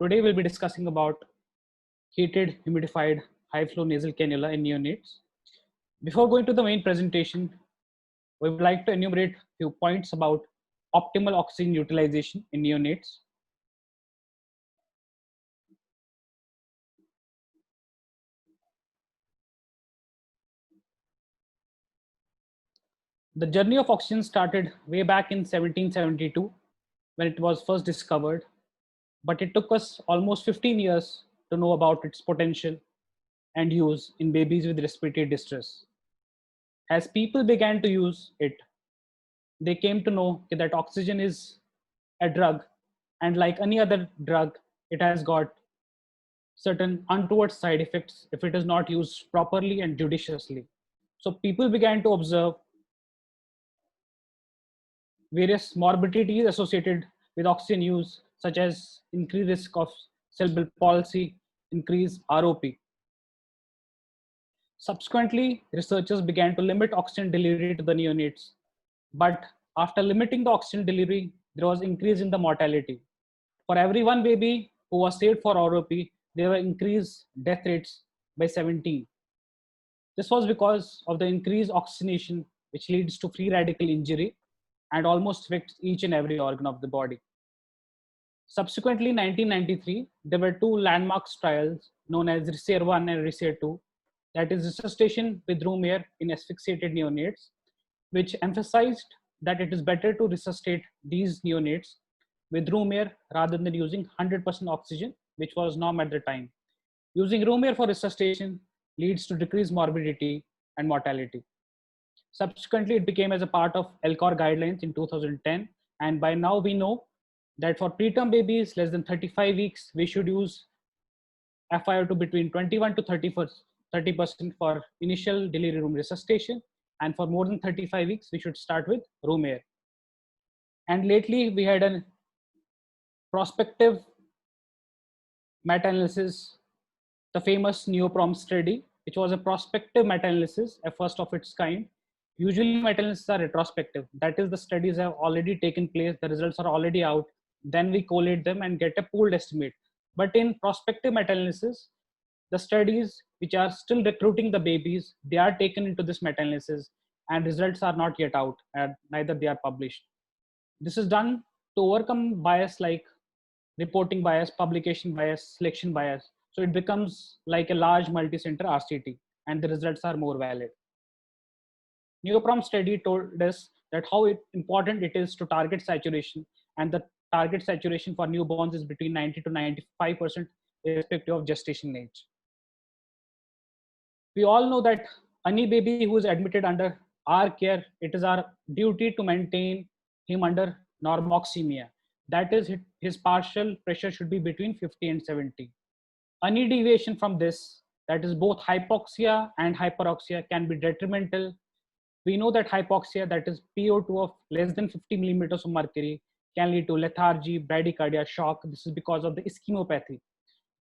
Today we'll be discussing about heated, humidified, high-flow nasal cannula in neonates. Before going to the main presentation, we would like to enumerate a few points about optimal oxygen utilization in neonates. The journey of oxygen started way back in 1772 when it was first discovered, but it took us almost 15 years to know about its potential and use in babies with respiratory distress. As people began to use it, they came to know that oxygen is a drug, and like any other drug, it has got certain untoward side effects if it is not used properly and judiciously. So people began to observe various morbidities associated with oxygen use, such as increased risk of cerebral palsy, increased ROP. Subsequently, researchers began to limit oxygen delivery to the neonates, but after limiting the oxygen delivery, there was increase in the mortality. For every one baby who was saved for ROP, there were increased death rates by 17. This was because of the increased oxygenation, which leads to free radical injury and almost affects each and every organ of the body. Subsequently, in 1993, there were two landmark trials known as RESAIR 1 and RESAIR 2, that is resuscitation with room air in asphyxiated neonates, which emphasized that it is better to resuscitate these neonates with room air rather than using 100% oxygen, which was norm at the time. Using room air for resuscitation leads to decreased morbidity and mortality. Subsequently, it became as a part of LCOR guidelines in 2010, and by now we know that for preterm babies less than 35 weeks, we should use FiO2 between 21 to 30% for initial delivery room resuscitation, and for more than 35 weeks, we should start with room air. And lately, we had a prospective meta-analysis, the famous NEOPROM study, which was a prospective meta-analysis, a first of its kind. Usually meta-analysis are retrospective. That is, the studies have already taken place, the results are already out, then we collate them and get a pooled estimate. But in prospective meta-analysis, the studies which are still recruiting the babies, they are taken into this meta-analysis and results are not yet out, and neither they are published. This is done to overcome bias like reporting bias, publication bias, selection bias. So it becomes like a large multi-center RCT and the results are more valid. NEOPROM study told us that how important it is to target saturation, and the target saturation for newborns is between 90 to 95% irrespective of gestation age. We all know that any baby who is admitted under our care, it is our duty to maintain him under normoxemia. That is, his partial pressure should be between 50 and 70. Any deviation from this, that is both hypoxia and hyperoxia, can be detrimental. We know that hypoxia, that is PO2 of less than 50 millimeters of mercury, can lead to lethargy, bradycardia, shock. This is because of the ischemopathy.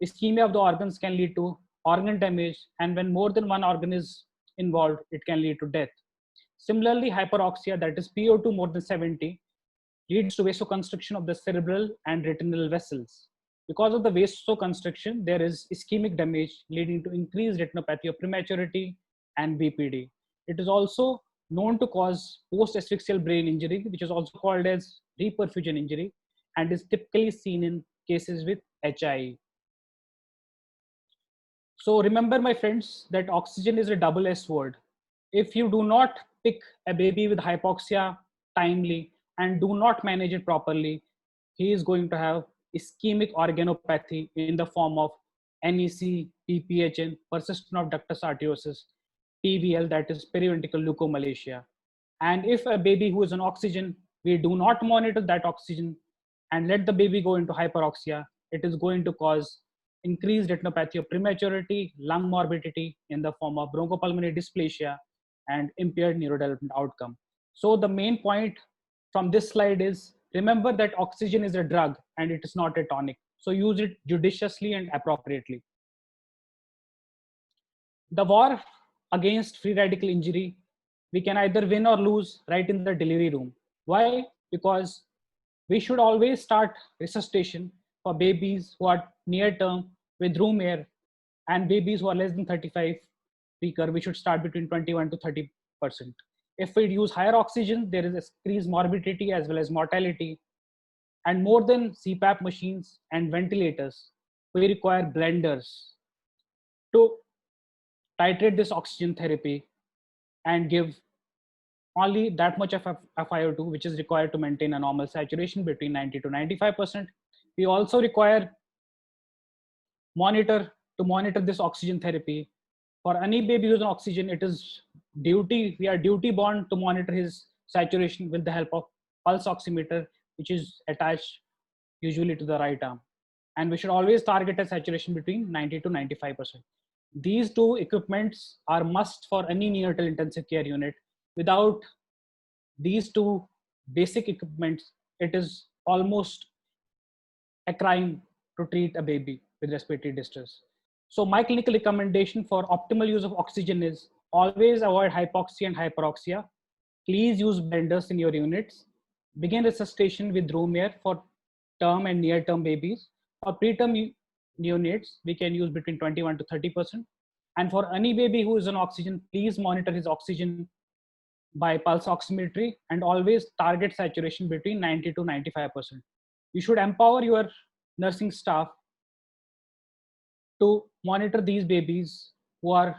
Ischemia of the organs can lead to organ damage, and when more than one organ is involved, it can lead to death. Similarly, hyperoxia, that is PO2 more than 70, leads to vasoconstriction of the cerebral and retinal vessels. Because of the vasoconstriction, there is ischemic damage leading to increased retinopathy of prematurity and BPD. It is also known to cause post-asphyxial brain injury, which is also called as reperfusion injury, and is typically seen in cases with HIE. So remember, my friends, that oxygen is a double S word. If you do not pick a baby with hypoxia timely and do not manage it properly, he is going to have ischemic organopathy in the form of NEC, PPHN, persistent of ductus arteriosus, PVL, that is periventricular leukomalacia. And if a baby who is on oxygen, we do not monitor that oxygen and let the baby go into hyperoxia, it is going to cause increased retinopathy of prematurity, lung morbidity in the form of bronchopulmonary dysplasia, and impaired neurodevelopment outcome. So the main point from this slide is, remember that oxygen is a drug and it is not a tonic. So use it judiciously and appropriately. The war against free radical injury, we can either win or lose right in the delivery room. Why? Because we should always start resuscitation for babies who are near term with room air, and babies who are less than 35 weaker, we should start between 21 to 30%. If we use higher oxygen, there is increased morbidity as well as mortality. And more than CPAP machines and ventilators, we require blenders to titrate this oxygen therapy and give only that much of FiO2, which is required to maintain a normal saturation between 90 to 95%. We also require monitor to monitor this oxygen therapy. For any baby who's on oxygen, it is we are duty bound to monitor his saturation with the help of pulse oximeter, which is attached usually to the right arm. And we should always target a saturation between 90 to 95%. These two equipments are must for any neonatal intensive care unit. Without these two basic equipments, it is almost a crime to treat a baby with respiratory distress. So my clinical recommendation for optimal use of oxygen is always avoid hypoxia and hyperoxia. Please use blenders in your units. Begin resuscitation with room air for term and near term babies. For preterm neonates, we can use between 21 to 30%. And for any baby who is on oxygen, please monitor his oxygen by pulse oximetry and always target saturation between 90 to 95%. You should empower your nursing staff to monitor these babies who are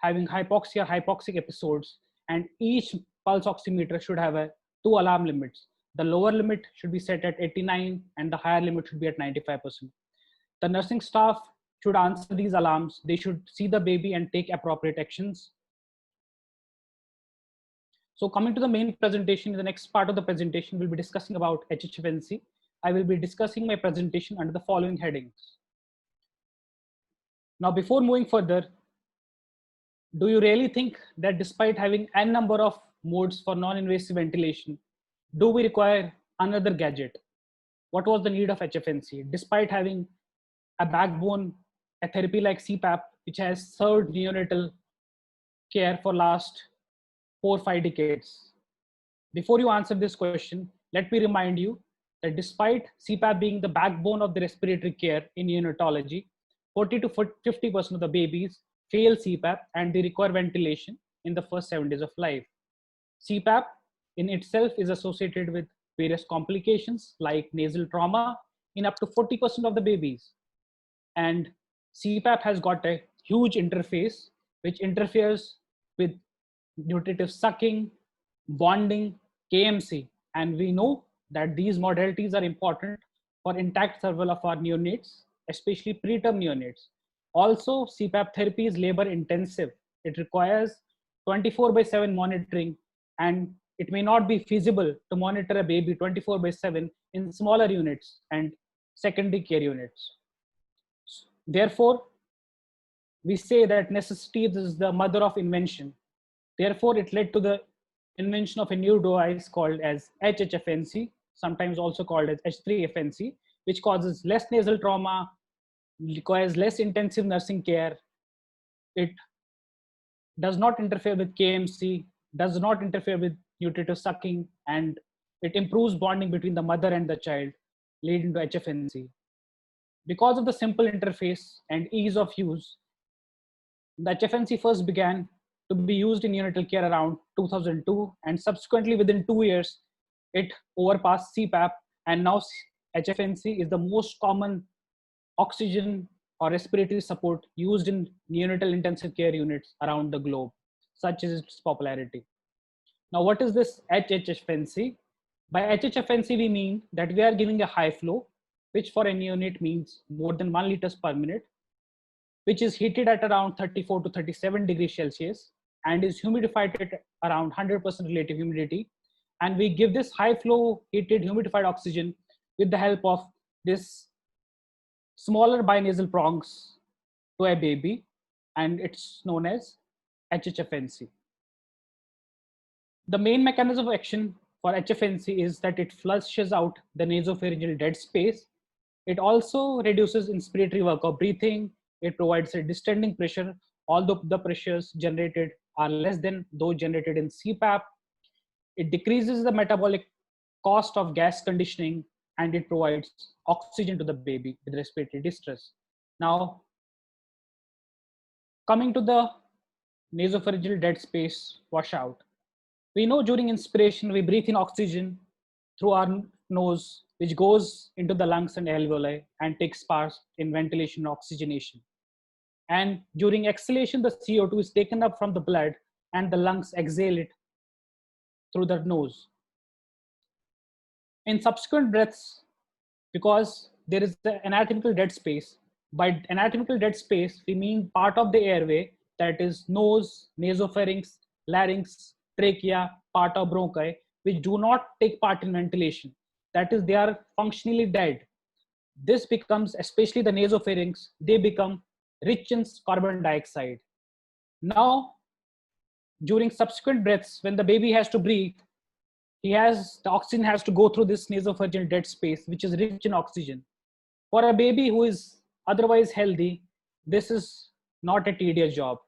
having hypoxia, hypoxic episodes, and each pulse oximeter should have a 2 alarm limits. The lower limit should be set at 89 and the higher limit should be at 95%. The nursing staff should answer these alarms. They should see the baby and take appropriate actions. So coming to the main presentation, in the next part of the presentation, we'll be discussing about HHFNC. I will be discussing my presentation under the following headings. Now, before moving further, do you really think that despite having n number of modes for non-invasive ventilation, do we require another gadget? What was the need of HFNC? Despite having a backbone, a therapy like CPAP, which has served neonatal care for last 4 or 5 decades. Before you answer this question, let me remind you that despite CPAP being the backbone of the respiratory care in neonatology, 40 to 50% of the babies fail CPAP and they require ventilation in the first 7 days of life. CPAP in itself is associated with various complications like nasal trauma in up to 40% of the babies. And CPAP has got a huge interface which interferes with nutritive sucking, bonding, KMC. And we know that these modalities are important for intact survival of our neonates, especially preterm neonates. Also, CPAP therapy is labor intensive. It requires 24/7 monitoring, and it may not be feasible to monitor a baby 24/7 in smaller units and secondary care units. Therefore, we say that necessity is the mother of invention. Therefore, it led to the invention of a new device called as HHFNC, sometimes also called as H3FNC, which causes less nasal trauma, requires less intensive nursing care. It does not interfere with KMC, does not interfere with nutritive sucking, and it improves bonding between the mother and the child, leading to HFNC. Because of the simple interface and ease of use, the HFNC first began to be used in neonatal care around 2002, and subsequently within 2 years, it overpassed CPAP, and now HFNC is the most common oxygen or respiratory support used in neonatal intensive care units around the globe, such is its popularity. Now, what is this HHFNC? By HHFNC, we mean that we are giving a high flow, which for a neonate means more than 1 liters per minute, which is heated at around 34 to 37 degrees Celsius and is humidified at around 100% relative humidity. And we give this high flow heated humidified oxygen with the help of this smaller binasal prongs to a baby, and it's known as HHFNC. The main mechanism of action for HFNC is that it flushes out the nasopharyngeal dead space. It also reduces inspiratory work of breathing. It provides a distending pressure, although the pressures generated are less than those generated in CPAP. It decreases the metabolic cost of gas conditioning. and it provides oxygen to the baby with respiratory distress. Now, coming to the nasopharyngeal dead space washout. We know during inspiration, we breathe in oxygen through our nose, which goes into the lungs and alveoli and takes part in ventilation and oxygenation. And during exhalation, the CO2 is taken up from the blood and the lungs exhale it through the nose. In subsequent breaths, because there is the anatomical dead space, by anatomical dead space, we mean part of the airway that is nose, nasopharynx, larynx, trachea, part of bronchi, which do not take part in ventilation. That is, they are functionally dead. This becomes, especially the nasopharynx, they become rich in carbon dioxide. Now, during subsequent breaths, when the baby has to breathe, the oxygen has to go through this nasopharyngeal dead space, which is rich in oxygen. For a baby who is otherwise healthy, this is not a tedious job.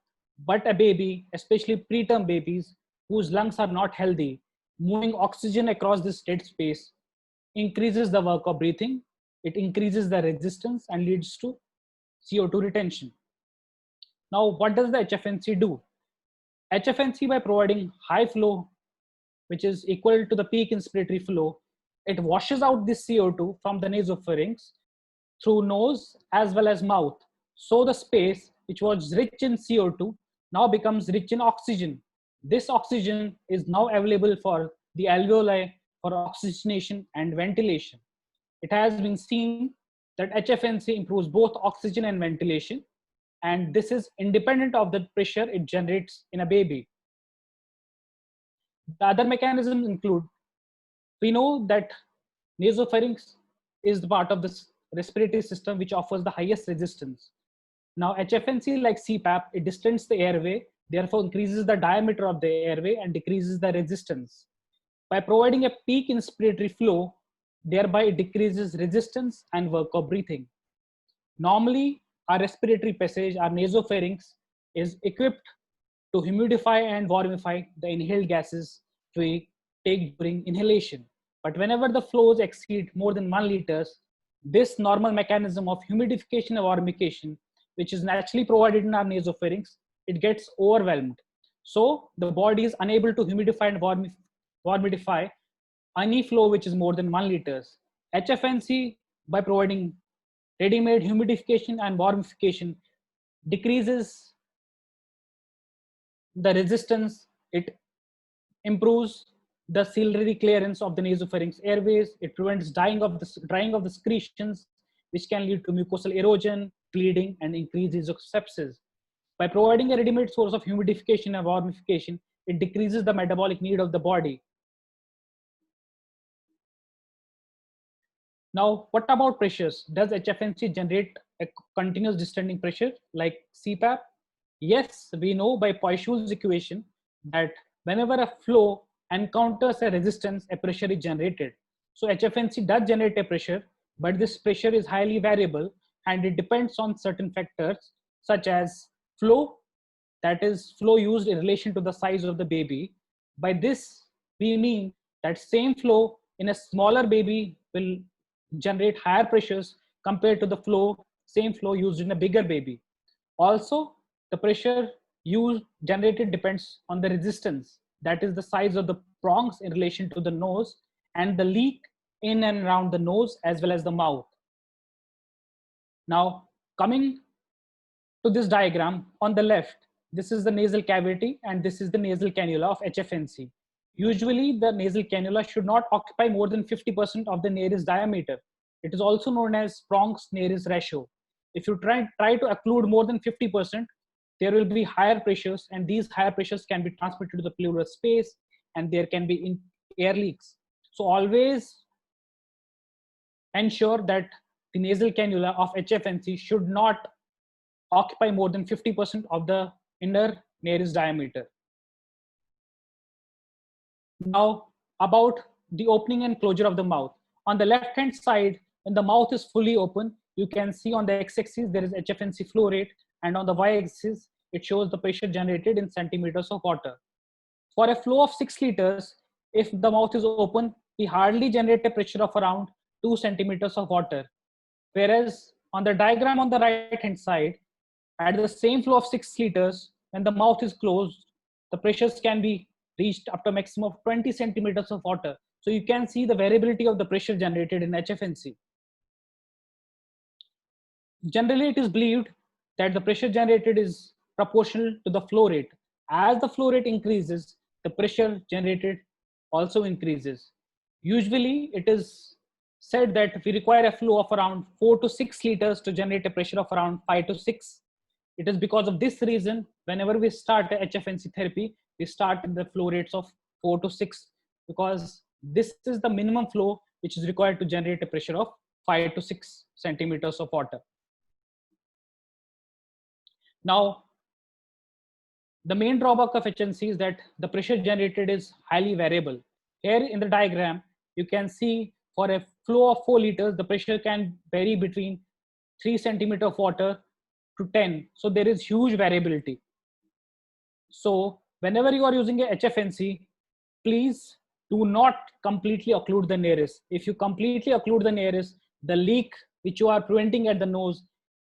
But a baby, especially preterm babies, whose lungs are not healthy, moving oxygen across this dead space increases the work of breathing, it increases the resistance and leads to CO2 retention. Now, what does the HFNC do? HFNC, by providing high flow, which is equal to the peak inspiratory flow, it washes out this CO2 from the nasopharynx through nose as well as mouth. So the space which was rich in CO2 now becomes rich in oxygen. This oxygen is now available for the alveoli for oxygenation and ventilation. It has been seen that HFNC improves both oxygen and ventilation, and this is independent of the pressure it generates in a baby. The other mechanisms include, we know that nasopharynx is the part of the respiratory system which offers the highest resistance. Now, HFNC, like CPAP, it distends the airway, therefore increases the diameter of the airway and decreases the resistance. By providing a peak inspiratory flow, thereby it decreases resistance and work of breathing. Normally, our respiratory passage, our nasopharynx, is equipped to humidify and warmify the inhaled gases we take during inhalation. But whenever the flows exceed more than 1 liters, this normal mechanism of humidification and warmification, which is naturally provided in our nasopharynx, it gets overwhelmed. So the body is unable to humidify and warmify any flow which is more than 1 liters. HFNC, by providing ready-made humidification and warmification, decreases the resistance, it improves the ciliary clearance of the nasopharynx airways, it prevents drying of the secretions, which can lead to mucosal erosion, bleeding, and increased risk of sepsis. By providing a ready-made source of humidification and warmification, it decreases the metabolic need of the body. Now, what about pressures? Does HFNC generate a continuous descending pressure like CPAP? Yes, we know by Poiseuille's equation that whenever a flow encounters a resistance, a pressure is generated. So HFNC does generate a pressure, but this pressure is highly variable and it depends on certain factors such as flow, that is flow used in relation to the size of the baby. By this, we mean that same flow in a smaller baby will generate higher pressures compared to the same flow used in a bigger baby. Also, the pressure generated depends on the resistance, that is the size of the prongs in relation to the nose and the leak in and around the nose as well as the mouth. Now, coming to this diagram on the left, this is the nasal cavity and this is the nasal cannula of HFNC. Usually, the nasal cannula should not occupy more than 50% of the nares diameter. It is also known as prongs-nares ratio. If you try to occlude more than 50%, there will be higher pressures, and these higher pressures can be transmitted to the pleural space, and there can be air leaks. So always ensure that the nasal cannula of HFNC should not occupy more than 50% of the inner nares diameter. Now, about the opening and closure of the mouth. On the left-hand side, when the mouth is fully open, you can see on the x-axis there is HFNC flow rate, and on the y-axis it shows the pressure generated in centimeters of water. For a flow of 6 liters, if the mouth is open, we hardly generate a pressure of around 2 centimeters of water. Whereas on the diagram on the right hand side, at the same flow of 6 liters, when the mouth is closed, the pressures can be reached up to a maximum of 20 centimeters of water. So you can see the variability of the pressure generated in HFNC. Generally, it is believed that the pressure generated is proportional to the flow rate. As the flow rate increases, the pressure generated also increases. Usually, it is said that we require a flow of around 4 to 6 liters to generate a pressure of around 5 to 6. It is because of this reason, whenever we start a HFNC therapy, we start in the flow rates of 4 to 6, because this is the minimum flow which is required to generate a pressure of 5 to 6 centimeters of water. Now, the main drawback of HNC is that the pressure generated is highly variable. Here in the diagram, you can see for a flow of 4 liters, the pressure can vary between 3 centimeter of water to 10. So there is huge variability. So whenever you are using a HFNC, please do not completely occlude the nares. If you completely occlude the nares, the leak which you are preventing at the nose,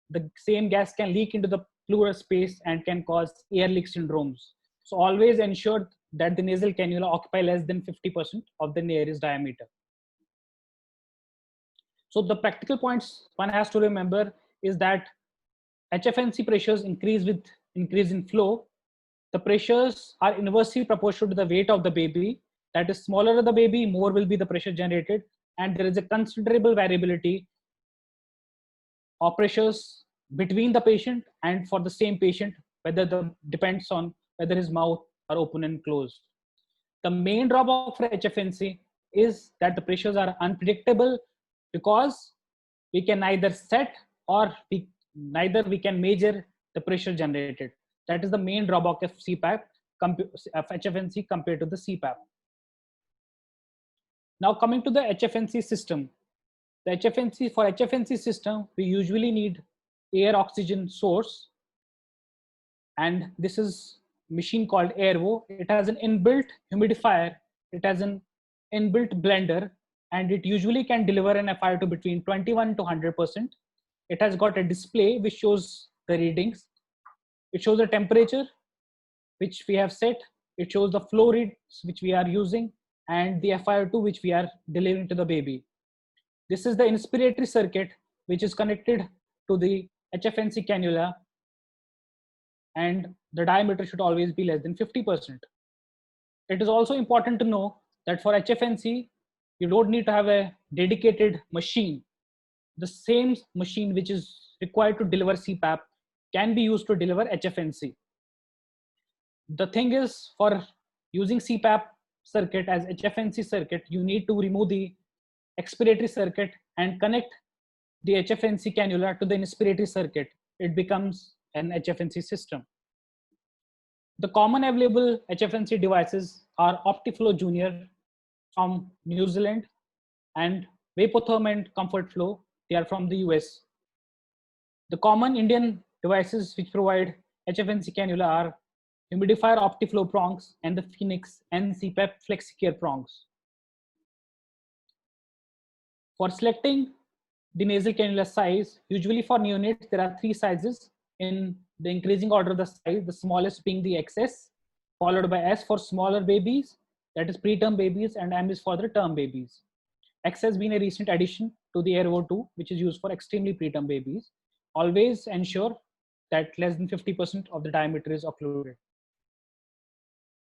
the same gas can leak into the pleural space and can cause air leak syndromes. So always ensure that the nasal cannula occupy less than 50% of the nares diameter. So the practical points one has to remember is that HFNC pressures increase with increase in flow. The pressures are inversely proportional to the weight of the baby. That is, smaller the baby, more will be the pressure generated, and there is a considerable variability of pressures between the patient and for the same patient, whether the depends on whether his mouth are open and closed. The main drawback for HFNC is that the pressures are unpredictable, because we can neither set or neither we can measure the pressure generated. That is the main drawback of CPAP, of HFNC compared to the CPAP. Now coming to the HFNC system. For HFNC system, we usually need air oxygen source, and this is machine called Airvo. It has an inbuilt humidifier, it has an inbuilt blender, and it usually can deliver an FiO2 between 21 to 100%. It has got a display which shows the readings. It shows the temperature which we have set. It shows the flow rates which we are using and the FiO2 which we are delivering to the baby. This is the inspiratory circuit which is connected to the HFNC cannula, and the diameter should always be less than 50%. It is also important to know that for HFNC, you don't need to have a dedicated machine. The same machine which is required to deliver CPAP can be used to deliver HFNC. The thing is, for using CPAP circuit as HFNC circuit, you need to remove the expiratory circuit and connect the HFNC cannula to the inspiratory circuit. It becomes an HFNC system. The common available HFNC devices are Optiflow Junior from New Zealand and Vapotherm and ComfortFlow. They are from the US. The common Indian devices which provide HFNC cannula are Humidifier Optiflow prongs and the Phoenix and CPAP FlexiCare prongs. For selecting the nasal cannula size, usually for neonates, there are 3 sizes in the increasing order of the size, the smallest being the XS, followed by S for smaller babies, that is preterm babies, and M is for the term babies. X has been a recent addition to the Airvo 2, which is used for extremely preterm babies. Always ensure that less than 50% of the diameter is occluded.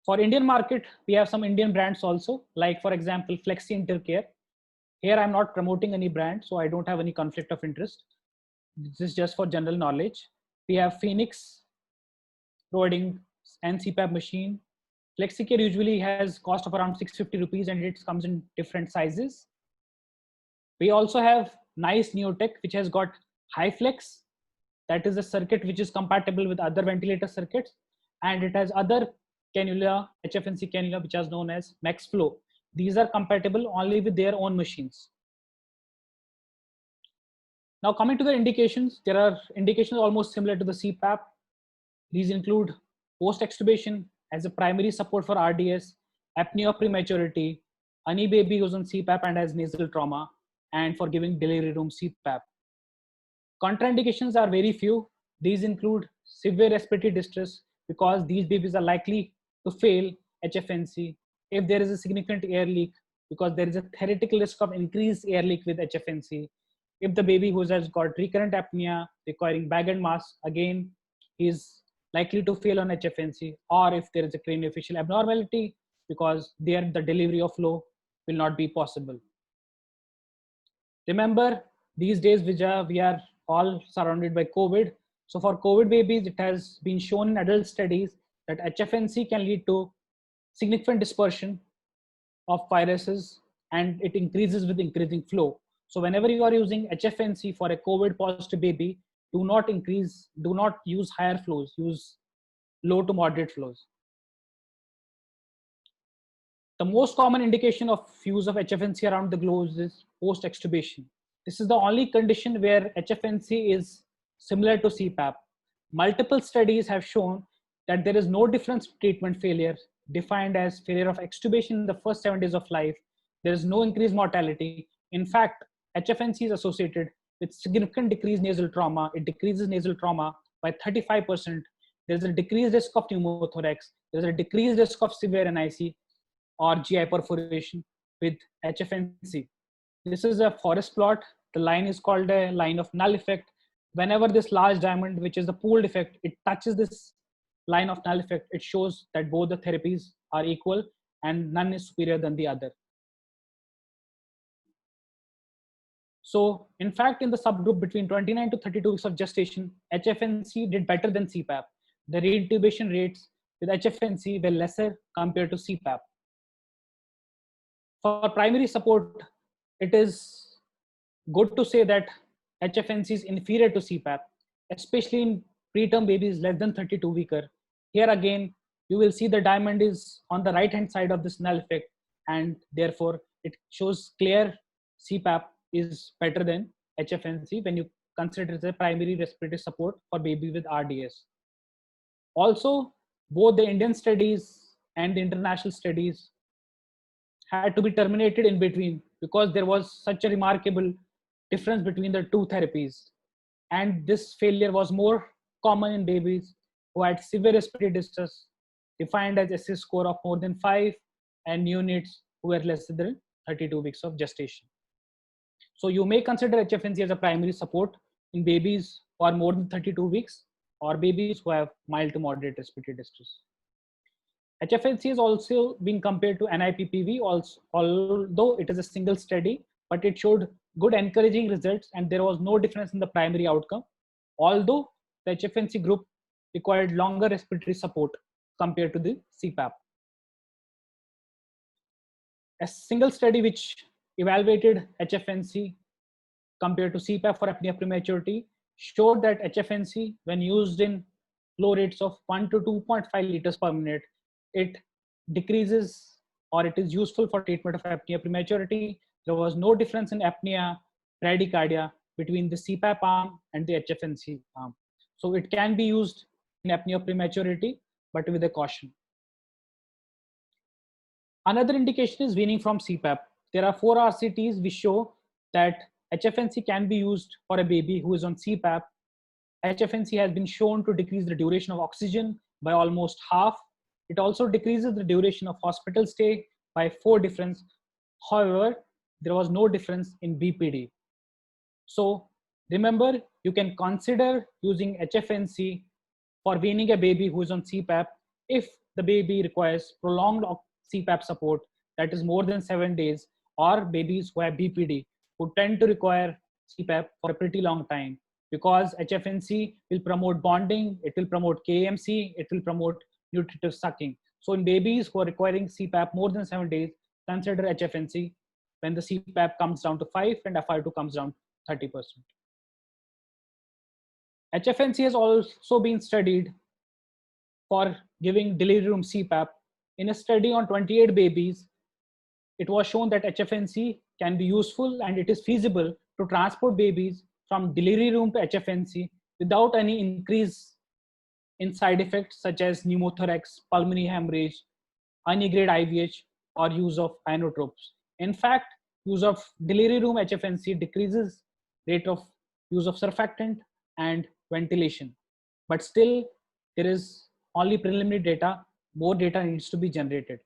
For Indian market, we have some Indian brands also, like for example, Flexi Intercare. Here I'm not promoting any brand, so I don't have any conflict of interest. This is just for general knowledge. We have Phoenix providing an CPAP machine. FlexiCare usually has cost of around 650 rupees and it comes in different sizes. We also have Nice Neotech, which has got HyFlex. That is a circuit which is compatible with other ventilator circuits, and it has other cannula, HFNC cannula, which is known as MaxFlow. These are compatible only with their own machines. Now coming to the indications, there are indications almost similar to the CPAP. These include post-extubation as a primary support for RDS, apnea of prematurity, any baby who's on CPAP and has nasal trauma, and for giving delivery room CPAP. Contraindications are very few. These include severe respiratory distress because these babies are likely to fail HFNC if there is a significant air leak, because there is a theoretical risk of increased air leak with HFNC. If the baby who has got recurrent apnea requiring bag and mask, again, he is likely to fail on HFNC, or if there is a craniofacial abnormality, because there the delivery of flow will not be possible. Remember, these days, Vijay, we are all surrounded by COVID. So for COVID babies, it has been shown in adult studies that HFNC can lead to significant dispersion of viruses, and it increases with increasing flow. So whenever you are using HFNC for a COVID positive baby, do not use higher flows, use low to moderate flows. The most common indication of use of HFNC around the globe is post-extubation. This is the only condition where HFNC is similar to CPAP. Multiple studies have shown that there is no difference in treatment failure, defined as failure of extubation in the first 7 days of life. There is no increased mortality. In fact, HFNC is associated with significant decreased nasal trauma. It decreases nasal trauma by 35%. There is a decreased risk of pneumothorax. There is a decreased risk of severe NIC or GI perforation with HFNC. This is a forest plot. The line is called a line of null effect. Whenever this large diamond, which is the pooled effect, it touches this line of null effect, it shows that both the therapies are equal and none is superior than the other. So in fact, in the subgroup between 29 to 32 weeks of gestation, HFNC did better than CPAP. The reintubation rates with HFNC were lesser compared to CPAP. For primary support, it is good to say that HFNC is inferior to CPAP, especially in preterm babies less than 32 weeker. Here again, you will see the diamond is on the right hand side of this null effect, and therefore it shows clear CPAP is better than HFNC when you consider it as a primary respiratory support for baby with RDS. Also, both the Indian studies and the international studies had to be terminated in between because there was such a remarkable difference between the two therapies. And this failure was more common in babies who had severe respiratory distress, defined as SS score of more than 5, and neonates who were less than 32 weeks of gestation. So you may consider HFNC as a primary support in babies who are more than 32 weeks or babies who have mild to moderate respiratory distress. HFNC has also been compared to NIPPV, although it is a single study, but it showed good encouraging results and there was no difference in the primary outcome, although the HFNC group required longer respiratory support compared to the CPAP. A single study which evaluated HFNC compared to CPAP for apnea prematurity showed that HFNC, when used in flow rates of 1 to 2.5 liters per minute, it decreases, or it is useful for treatment of apnea prematurity. There was no difference in apnea bradycardia between the CPAP arm and the HFNC arm. So it can be used in apnea prematurity, but with a caution. Another indication is weaning from CPAP. There are 4 RCTs which show that HFNC can be used for a baby who is on CPAP. HFNC has been shown to decrease the duration of oxygen by almost half. It also decreases the duration of hospital stay by 4 difference. However, there was no difference in BPD. So remember, you can consider using HFNC for weaning a baby who is on CPAP if the baby requires prolonged CPAP support, that is more than 7 days, or babies who have BPD who tend to require CPAP for a pretty long time, because HFNC will promote bonding, it will promote KMC, it will promote nutritive sucking. So in babies who are requiring CPAP more than 7 days, consider HFNC when the CPAP comes down to 5 and FR2 comes down to 30%. HFNC has also been studied for giving delivery room CPAP. In a study on 28 babies, it was shown that HFNC can be useful and it is feasible to transport babies from delivery room to HFNC without any increase in side effects such as pneumothorax, pulmonary hemorrhage, grade IVH, or use of inotropes. In fact, use of delivery room HFNC decreases rate of use of surfactant and ventilation. But still, there is only preliminary data. More data needs to be generated.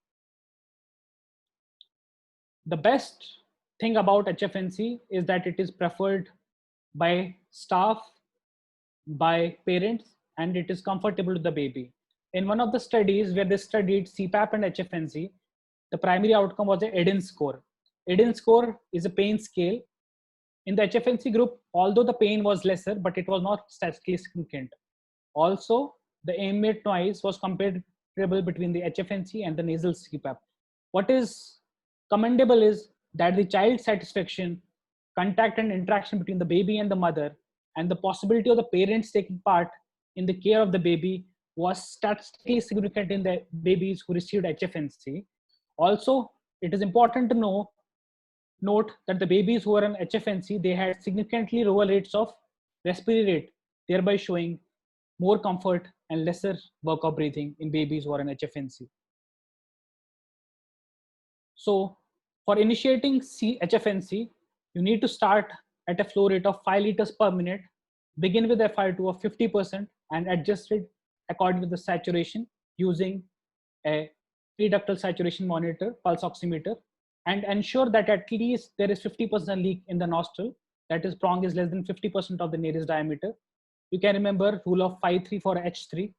The best thing about HFNC is that it is preferred by staff, by parents, and it is comfortable to the baby. In one of the studies where they studied CPAP and HFNC, the primary outcome was the EDIN score. EDIN score is a pain scale. In the HFNC group, although the pain was lesser, but it was not statistically significant. Also, the ambient noise was comparable between the HFNC and the nasal CPAP. What is commendable is that the child satisfaction, contact and interaction between the baby and the mother, and the possibility of the parents taking part in the care of the baby was statistically significant in the babies who received HFNC. Also, it is important to note that the babies who were on HFNC, they had significantly lower rates of respiratory rate, thereby showing more comfort and lesser work of breathing in babies who are on HFNC. So for initiating HFNC, you need to start at a flow rate of 5 liters per minute, begin with FiO2 of 50% and adjust it according to the saturation using a pre-ductal saturation monitor, pulse oximeter, and ensure that at least there is 50% leak in the nostril, that is prong is less than 50% of the nares diameter. You can remember rule of 5-3 for H3,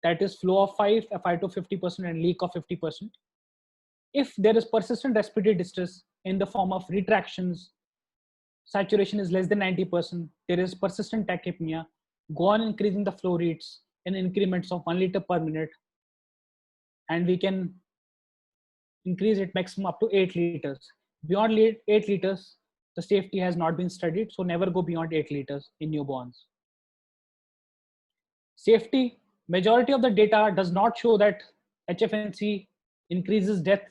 that is flow of 5, FiO2 50% and leak of 50%. If there is persistent respiratory distress in the form of retractions, saturation is less than 90%, there is persistent tachypnea, go on increasing the flow rates in increments of 1 liter per minute, and we can increase it maximum up to 8 liters. Beyond 8 liters, the safety has not been studied, so never go beyond 8 liters in newborns. Safety, majority of the data does not show that HFNC increases death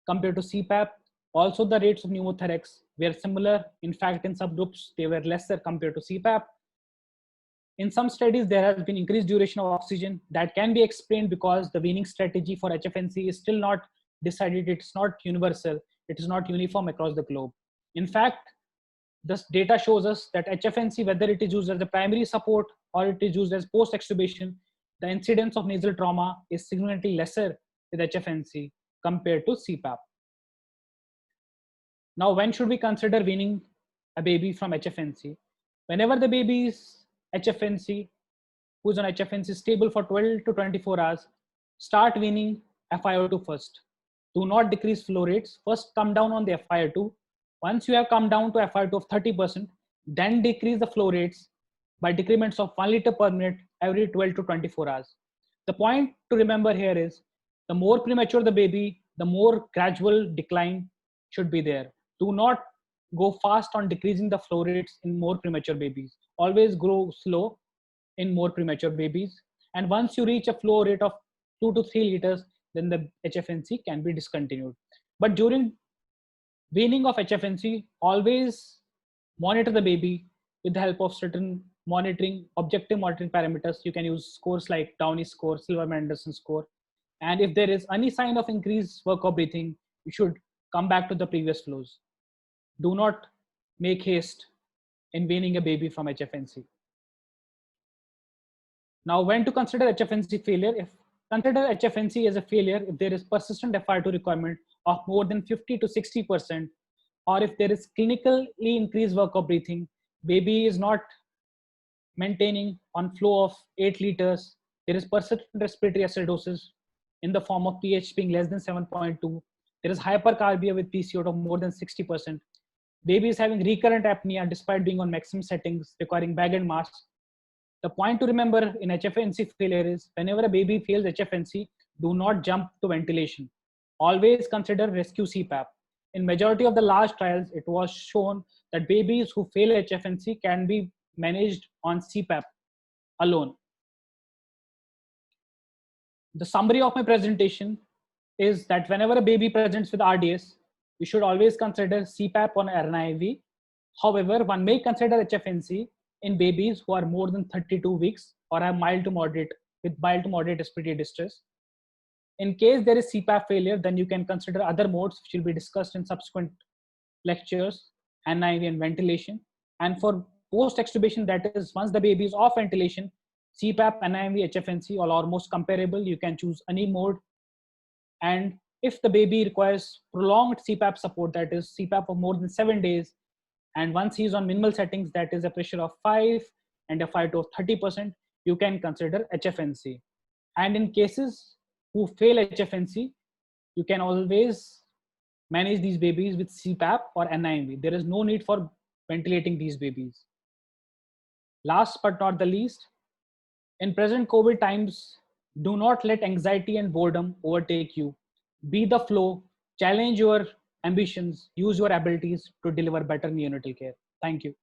compared to CPAP. Also, the rates of pneumothorax were similar. In fact, in subgroups, they were lesser compared to CPAP. In some studies, there has been increased duration of oxygen. That can be explained because the weaning strategy for HFNC is still not decided. It's not universal. It is not uniform across the globe. In fact, this data shows us that HFNC, whether it is used as a primary support or it is used as post-extubation, the incidence of nasal trauma is significantly lesser with HFNC compared to CPAP. Now, when should we consider weaning a baby from HFNC? Whenever the baby is HFNC, who's on HFNC stable for 12 to 24 hours, start weaning FiO2 first. Do not decrease flow rates. First, come down on the FiO2. Once you have come down to FiO2 of 30%, then decrease the flow rates by decrements of 1 liter per minute every 12 to 24 hours. The point to remember here is the more premature the baby, the more gradual decline should be there. Do not go fast on decreasing the flow rates in more premature babies. Always grow slow in more premature babies. And once you reach a flow rate of 2 to 3 liters, then the HFNC can be discontinued. But during weaning of HFNC, always monitor the baby with the help of certain objective monitoring parameters. You can use scores like Downey score, Silverman-Anderson score. And if there is any sign of increased work of breathing, you should come back to the previous flows. Do not make haste in weaning a baby from HFNC. Now, when to consider HFNC failure? Consider HFNC as a failure if there is persistent FiO2 requirement of more than 50 to 60%, or if there is clinically increased work of breathing, baby is not maintaining on flow of 8 liters, there is persistent respiratory acidosis in the form of pH being less than 7.2, there is hypercarbia with PCO of more than 60%, baby is having recurrent apnea despite being on maximum settings, requiring bag and mask. The point to remember in HFNC failure is whenever a baby fails HFNC, do not jump to ventilation. Always consider rescue CPAP. In majority of the large trials, it was shown that babies who fail HFNC can be managed on CPAP alone. The summary of my presentation is that whenever a baby presents with RDS, you should always consider CPAP on RNIV. However, one may consider HFNC in babies who are more than 32 weeks or have mild to moderate respiratory distress. In case there is CPAP failure, then you can consider other modes which will be discussed in subsequent lectures, NIV and ventilation. And for post-extubation, that is once the baby is off ventilation, CPAP, NIV, HFNC, all are almost comparable. You can choose any mode. And if the baby requires prolonged CPAP support, that is CPAP for more than 7 days, and once he's on minimal settings, that is a pressure of 5 and a 5 to 30%, you can consider HFNC. And in cases who fail HFNC, you can always manage these babies with CPAP or NIV. There is no need for ventilating these babies. Last but not the least, in present COVID times, do not let anxiety and boredom overtake you. Be the flow, challenge your ambitions, use your abilities to deliver better neonatal care. Thank you.